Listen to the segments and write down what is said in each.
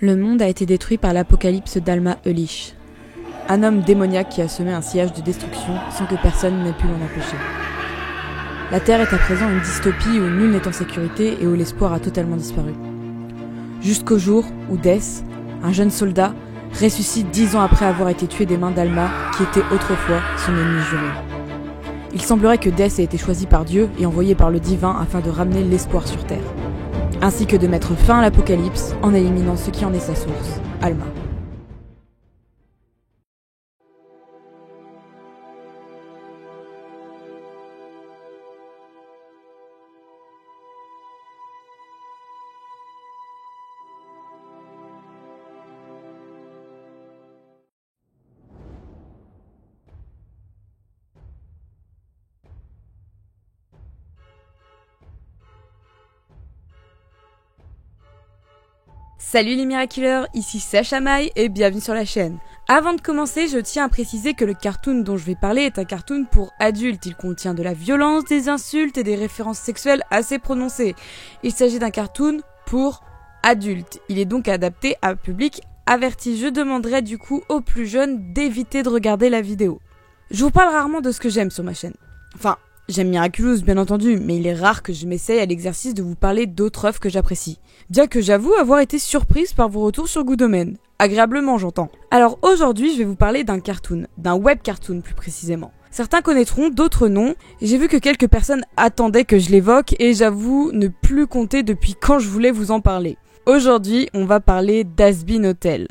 Le monde a été détruit par l'apocalypse d'Alma Ullich, un homme démoniaque qui a semé un sillage de destruction sans que personne n'ait pu l'en empêcher. La Terre est à présent une dystopie où nul n'est en sécurité et où l'espoir a totalement disparu. Jusqu'au jour où Death, un jeune soldat, ressuscite 10 ans après avoir été tué des mains d'Alma, qui était autrefois son ennemi juré. Il semblerait que Death ait été choisi par Dieu et envoyé par le divin afin de ramener l'espoir sur Terre, ainsi que de mettre fin à l'apocalypse en éliminant ce qui en est sa source, Alma. Salut les miraculeurs, ici Sacha Mai et bienvenue sur la chaîne. Avant de commencer, je tiens à préciser que le cartoon dont je vais parler est un cartoon pour adultes. Il contient de la violence, des insultes et des références sexuelles assez prononcées. Il s'agit d'un cartoon pour adultes. Il est donc adapté à un public averti. Je demanderai du coup aux plus jeunes d'éviter de regarder la vidéo. Je vous parle rarement de ce que j'aime sur ma chaîne. Enfin, j'aime Miraculous bien entendu, mais il est rare que je m'essaye à l'exercice de vous parler d'autres œuvres que j'apprécie. Bien que j'avoue avoir été surprise par vos retours sur Goodomain. Agréablement j'entends. Alors aujourd'hui je vais vous parler d'un cartoon, d'un web cartoon plus précisément. Certains connaîtront, d'autres non. J'ai vu que quelques personnes attendaient que je l'évoque et j'avoue ne plus compter depuis quand je voulais vous en parler. Aujourd'hui on va parler d'Has-Been Hotel.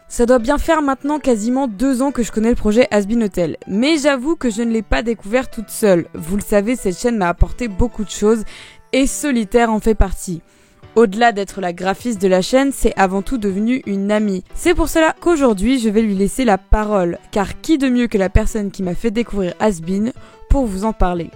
Ça doit bien faire maintenant quasiment 2 ans que je connais le projet Has-Been Hotel, mais j'avoue que je ne l'ai pas découvert toute seule. Vous le savez, cette chaîne m'a apporté beaucoup de choses, et Solitaire en fait partie. Au-delà d'être la graphiste de la chaîne, c'est avant tout devenu une amie. C'est pour cela qu'aujourd'hui, je vais lui laisser la parole, car qui de mieux que la personne qui m'a fait découvrir Has-Been pour vous en parler.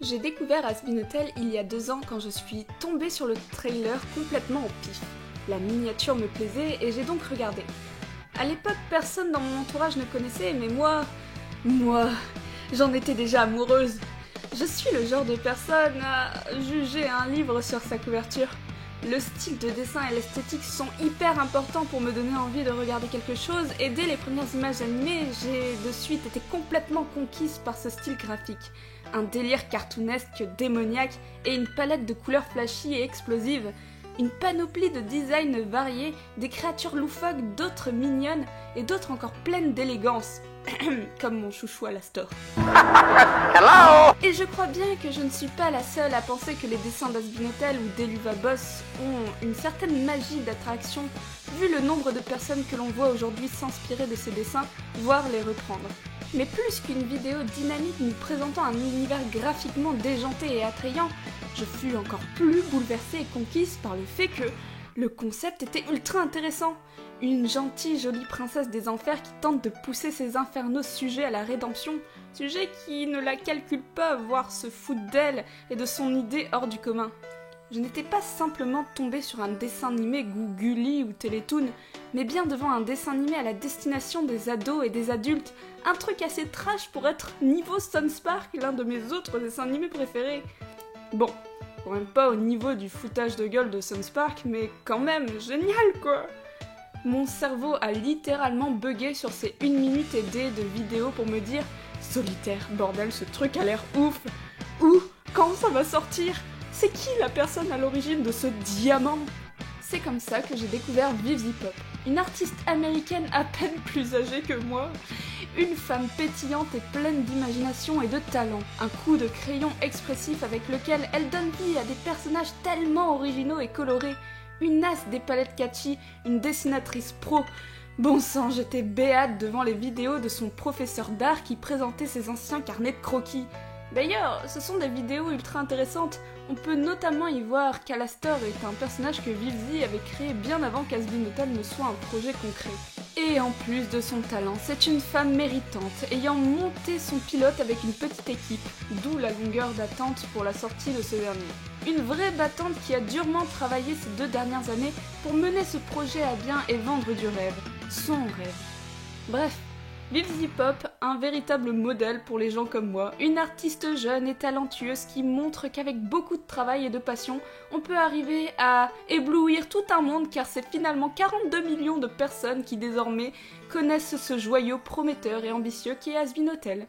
J'ai découvert Has-Been Hotel il y a 2 ans quand je suis tombée sur le trailer complètement au pif. La miniature me plaisait et j'ai donc regardé. À l'époque, personne dans mon entourage ne connaissait, mais moi, j'en étais déjà amoureuse. Je suis le genre de personne à juger un livre sur sa couverture. Le style de dessin et l'esthétique sont hyper importants pour me donner envie de regarder quelque chose, et dès les premières images animées, j'ai de suite été complètement conquise par ce style graphique. Un délire cartoonesque démoniaque et une palette de couleurs flashy et explosives. Une panoplie de designs variés, des créatures loufoques, d'autres mignonnes et d'autres encore pleines d'élégance. Comme mon chouchou Alastor. Hello! Et je crois bien que je ne suis pas la seule à penser que les dessins d'Has-Been Hotel ou d'Helluva Boss ont une certaine magie d'attraction, vu le nombre de personnes que l'on voit aujourd'hui s'inspirer de ces dessins, voire les reprendre. Mais plus qu'une vidéo dynamique nous présentant un univers graphiquement déjanté et attrayant, je fus encore plus bouleversée et conquise par le fait que le concept était ultra intéressant. Une gentille jolie princesse des enfers qui tente de pousser ses infernaux sujets à la rédemption, sujets qui ne la calculent pas, voire se foutent d'elle et de son idée hors du commun. Je n'étais pas simplement tombée sur un dessin animé goût Gulli ou Télétoon, mais bien devant un dessin animé à la destination des ados et des adultes, un truc assez trash pour être niveau Sunspark, l'un de mes autres dessins animés préférés. Bon, quand même pas au niveau du foutage de gueule de Sunspark, mais quand même, génial quoi! Mon cerveau a littéralement bugué sur ces 1 minute et des de vidéo pour me dire « Solitaire, bordel, ce truc a l'air ouf! Où? Quand ça va sortir? C'est qui la personne à l'origine de ce diamant ?» C'est comme ça que j'ai découvert Vivzy Pop, une artiste américaine à peine plus âgée que moi. Une femme pétillante et pleine d'imagination et de talent. Un coup de crayon expressif avec lequel elle donne vie à des personnages tellement originaux et colorés. Une as des palettes catchy, une dessinatrice pro. Bon sang, j'étais béate devant les vidéos de son professeur d'art qui présentait ses anciens carnets de croquis. D'ailleurs, ce sont des vidéos ultra intéressantes. On peut notamment y voir qu'Alastor est un personnage que Vivzy avait créé bien avant qu'Has-Been Hotel ne soit un projet concret. Et en plus de son talent, c'est une femme méritante, ayant monté son pilote avec une petite équipe, d'où la longueur d'attente pour la sortie de ce dernier. Une vraie battante qui a durement travaillé ces 2 dernières années pour mener ce projet à bien et vendre du rêve. Son rêve. Bref, Vivzi Pop, un véritable modèle pour les gens comme moi, une artiste jeune et talentueuse qui montre qu'avec beaucoup de travail et de passion, on peut arriver à éblouir tout un monde car c'est finalement 42 millions de personnes qui désormais connaissent ce joyau prometteur et ambitieux qui est Has Been Hotel.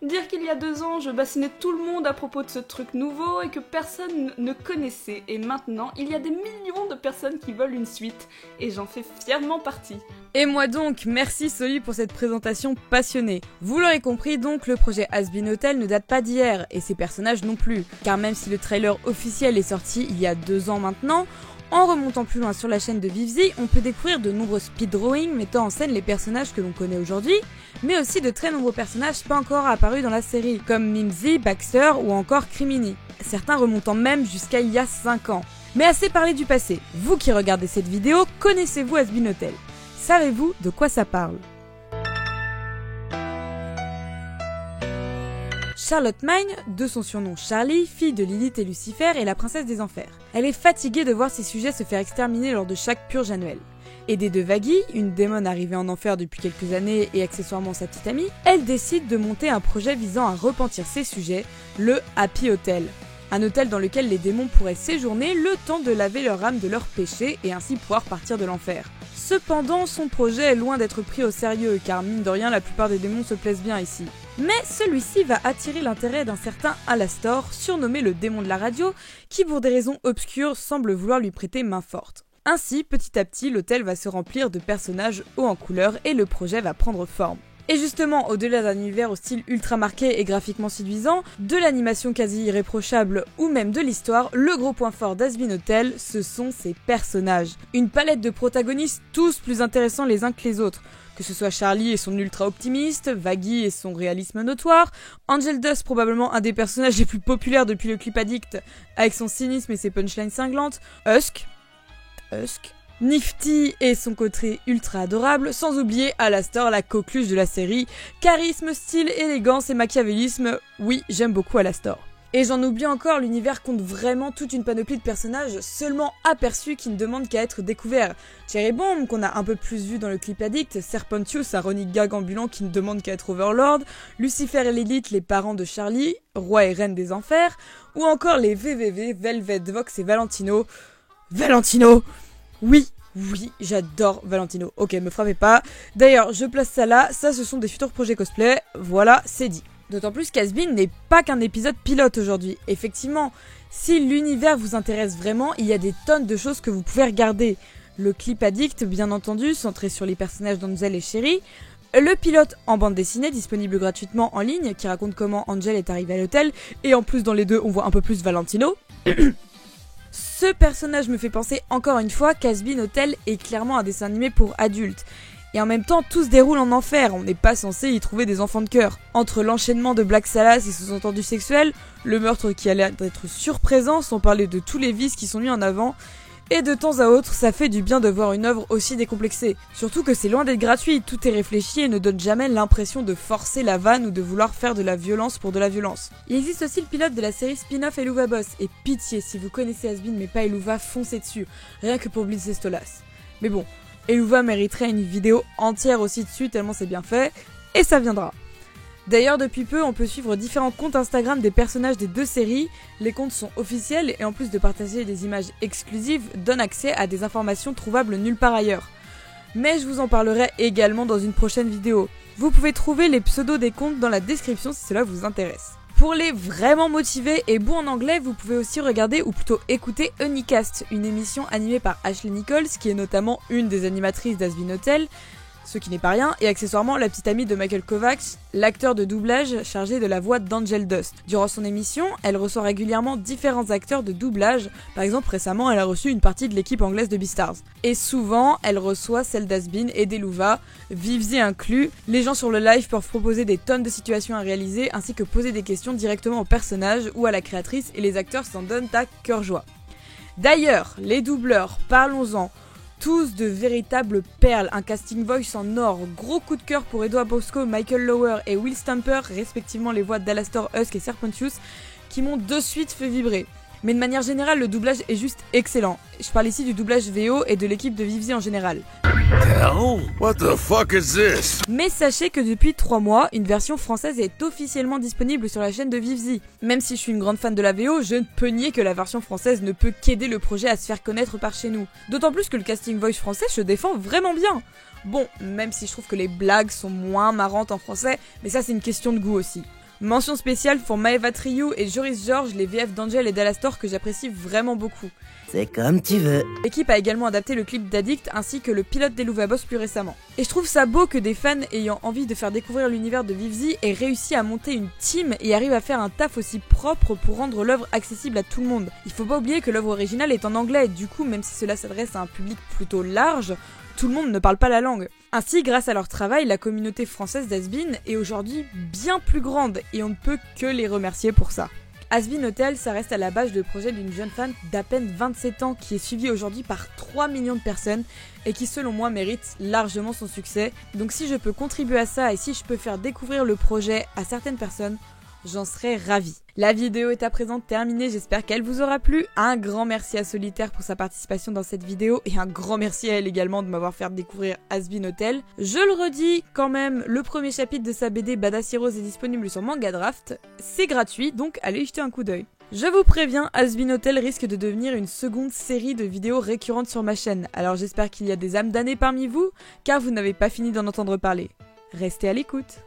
Dire qu'il y a 2 ans, je bassinais tout le monde à propos de ce truc nouveau et que personne ne connaissait, et maintenant, il y a des millions de personnes qui veulent une suite, et j'en fais fièrement partie. Et moi donc, merci Soli pour cette présentation passionnée. Vous l'aurez compris donc, le projet Has Been Hotel ne date pas d'hier, et ses personnages non plus, car même si le trailer officiel est sorti il y a 2 ans maintenant, en remontant plus loin sur la chaîne de Vivzi, on peut découvrir de nombreux speed drawings mettant en scène les personnages que l'on connaît aujourd'hui, mais aussi de très nombreux personnages pas encore apparus dans la série, comme Mimsy, Baxter ou encore Criminy, certains remontant même jusqu'à il y a 5 ans. Mais assez parlé du passé, vous qui regardez cette vidéo, connaissez-vous Has Been Hotel? Savez-vous de quoi ça parle? Charlotte Mine, de son surnom Charlie, fille de Lilith et Lucifer, est la princesse des enfers. Elle est fatiguée de voir ses sujets se faire exterminer lors de chaque purge annuelle. Aidée de Vaggie, une démone arrivée en enfer depuis quelques années et accessoirement sa petite amie, elle décide de monter un projet visant à repentir ses sujets, le Happy Hotel. Un hôtel dans lequel les démons pourraient séjourner le temps de laver leur âme de leurs péchés et ainsi pouvoir partir de l'enfer. Cependant, son projet est loin d'être pris au sérieux car mine de rien, la plupart des démons se plaisent bien ici. Mais celui-ci va attirer l'intérêt d'un certain Alastor, surnommé le démon de la radio, qui pour des raisons obscures semble vouloir lui prêter main forte. Ainsi, petit à petit, l'hôtel va se remplir de personnages hauts en couleur et le projet va prendre forme. Et justement, au-delà d'un univers au style ultra marqué et graphiquement séduisant, de l'animation quasi irréprochable ou même de l'histoire, le gros point fort d'Has Been Hotel, ce sont ses personnages. Une palette de protagonistes tous plus intéressants les uns que les autres. Que ce soit Charlie et son ultra optimiste, Vaggie et son réalisme notoire, Angel Dust probablement un des personnages les plus populaires depuis le clip Addict avec son cynisme et ses punchlines cinglantes, Husk, Nifty et son côté ultra adorable, sans oublier Alastor, la coqueluche de la série, charisme, style, élégance et machiavélisme, oui j'aime beaucoup Alastor. Et j'en oublie encore, l'univers compte vraiment toute une panoplie de personnages seulement aperçus qui ne demandent qu'à être découverts. Cherry Bomb, qu'on a un peu plus vu dans le clip Addict, Serpentius, un running gag ambulant qui ne demande qu'à être Overlord, Lucifer et Lilith, les parents de Charlie, roi et reine des enfers, ou encore les VVV, Velvet, Vox et Valentino. Valentino! Oui, j'adore Valentino. Ok, me frappez pas. D'ailleurs, je place ça là, ça ce sont des futurs projets cosplay, voilà, c'est dit. D'autant plus qu'Has Been n'est pas qu'un épisode pilote aujourd'hui. Effectivement, si l'univers vous intéresse vraiment, il y a des tonnes de choses que vous pouvez regarder. Le clip Addict, bien entendu, centré sur les personnages d'Angel et Sherry. Le pilote en bande dessinée, disponible gratuitement en ligne, qui raconte comment Angel est arrivé à l'hôtel. Et en plus, dans les deux, on voit un peu plus Valentino. Ce personnage me fait penser encore une fois qu'Has Been Hotel est clairement un dessin animé pour adultes. Et en même temps, tout se déroule en enfer, on n'est pas censé y trouver des enfants de cœur. Entre l'enchaînement de Black Salas et sous-entendus sexuels, le meurtre qui a l'air d'être surprésent, sans parler de tous les vices qui sont mis en avant, et de temps à autre, ça fait du bien de voir une œuvre aussi décomplexée. Surtout que c'est loin d'être gratuit, tout est réfléchi et ne donne jamais l'impression de forcer la vanne ou de vouloir faire de la violence pour de la violence. Il existe aussi le pilote de la série spin-off Eluva Boss, et pitié, si vous connaissez Has Been mais pas Eluva, foncez dessus, rien que pour Blitz et Stolas. Mais bon, Eluva mériterait une vidéo entière aussi dessus tellement c'est bien fait, et ça viendra. D'ailleurs, depuis peu, on peut suivre différents comptes Instagram des personnages des deux séries. Les comptes sont officiels et en plus de partager des images exclusives, donnent accès à des informations trouvables nulle part ailleurs. Mais je vous en parlerai également dans une prochaine vidéo. Vous pouvez trouver les pseudos des comptes dans la description si cela vous intéresse. Pour les vraiment motivés et bons en anglais, vous pouvez aussi regarder ou plutôt écouter Unicast, une émission animée par Ashley Nichols, qui est notamment une des animatrices d'Has Been Hotel, ce qui n'est pas rien, et accessoirement la petite amie de Michael Kovacs, l'acteur de doublage chargé de la voix d'Angel Dust. Durant son émission, elle reçoit régulièrement différents acteurs de doublage, par exemple récemment elle a reçu une partie de l'équipe anglaise de Beastars. Et souvent, elle reçoit celle d'Has Been et d'Eluva, Vivzi inclus. Les gens sur le live peuvent proposer des tonnes de situations à réaliser, ainsi que poser des questions directement au personnage ou à la créatrice, et les acteurs s'en donnent à cœur joie. D'ailleurs, les doubleurs, parlons-en. Tous de véritables perles, un casting voice en or, gros coup de cœur pour Edouard Bosco, Michael Lower et Will Stamper, respectivement les voix d'Alastor, Husk et Serpentius, qui m'ont de suite fait vibrer. Mais de manière générale, le doublage est juste excellent. Je parle ici du doublage VO et de l'équipe de Vivzi en général. What the fuck is this? Mais sachez que depuis 3 mois, une version française est officiellement disponible sur la chaîne de Vivzi. Même si je suis une grande fan de la VO, je ne peux nier que la version française ne peut qu'aider le projet à se faire connaître par chez nous. D'autant plus que le casting voice français se défend vraiment bien. Bon, même si je trouve que les blagues sont moins marrantes en français, mais ça c'est une question de goût aussi. Mention spéciale pour Maeva Triou et Joris George, les VF d'Angel et d'Alastor que j'apprécie vraiment beaucoup. C'est comme tu veux. L'équipe a également adapté le clip d'Addict ainsi que le pilote des Louva Boss plus récemment. Et je trouve ça beau que des fans ayant envie de faire découvrir l'univers de Vivzi aient réussi à monter une team et arrivent à faire un taf aussi propre pour rendre l'œuvre accessible à tout le monde. Il faut pas oublier que l'œuvre originale est en anglais, du coup même si cela s'adresse à un public plutôt large, tout le monde ne parle pas la langue. Ainsi, grâce à leur travail, la communauté française d'Hasbin est aujourd'hui bien plus grande et on ne peut que les remercier pour ça. Hazbin Hotel, ça reste à la base le projet d'une jeune femme d'à peine 27 ans qui est suivie aujourd'hui par 3 millions de personnes et qui selon moi mérite largement son succès. Donc si je peux contribuer à ça et si je peux faire découvrir le projet à certaines personnes, j'en serais ravie. La vidéo est à présent terminée, j'espère qu'elle vous aura plu. Un grand merci à Solitaire pour sa participation dans cette vidéo et un grand merci à elle également de m'avoir fait découvrir Hazbin Hotel. Je le redis quand même, le premier chapitre de sa BD Badass Heroes est disponible sur Manga Draft. C'est gratuit, donc allez y jeter un coup d'œil. Je vous préviens, Hazbin Hotel risque de devenir une seconde série de vidéos récurrentes sur ma chaîne, alors j'espère qu'il y a des âmes damnées parmi vous, car vous n'avez pas fini d'en entendre parler. Restez à l'écoute.